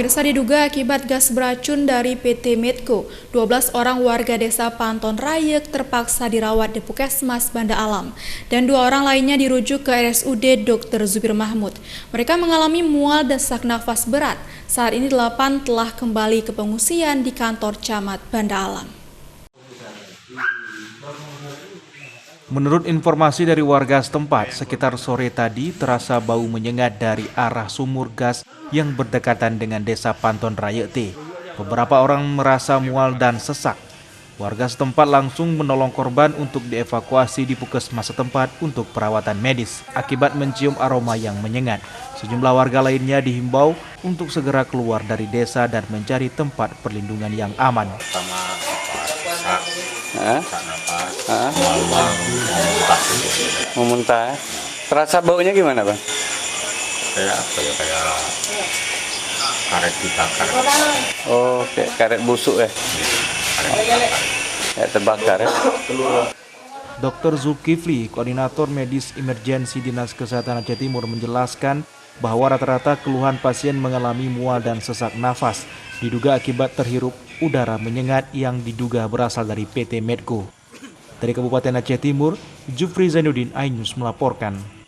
Pemirsa, diduga akibat gas beracun dari PT Medco, 12 orang warga desa Panton Rayek terpaksa dirawat di Puskesmas Banda Alam dan 2 orang lainnya dirujuk ke RSUD Dr. Zubir Mahmud. Mereka mengalami mual dan sesak nafas berat. Saat ini 8 telah kembali ke pengungsian di kantor camat Banda Alam. Menurut informasi dari warga setempat, sekitar sore tadi terasa bau menyengat dari arah sumur gas yang berdekatan dengan desa Panton Rayek T. Beberapa orang merasa mual dan sesak. Warga setempat langsung menolong korban untuk dievakuasi di puskesmas setempat untuk perawatan medis akibat mencium aroma yang menyengat. Sejumlah warga lainnya dihimbau untuk segera keluar dari desa dan mencari tempat perlindungan yang aman. Memuntah. Terasa baunya gimana, Bang? Kayak apa ya, kayak karet dibakar. Oh, kayak karet busuk ya? Kayak terbakar ya? Dr. Zulkifli, Koordinator Medis Emergensi Dinas Kesehatan Aceh Timur menjelaskan bahwa rata-rata keluhan pasien mengalami mual dan sesak nafas, diduga akibat terhirup udara menyengat yang diduga berasal dari PT Medco. Dari Kabupaten Aceh Timur, Jufri Zainuddin, iNews melaporkan.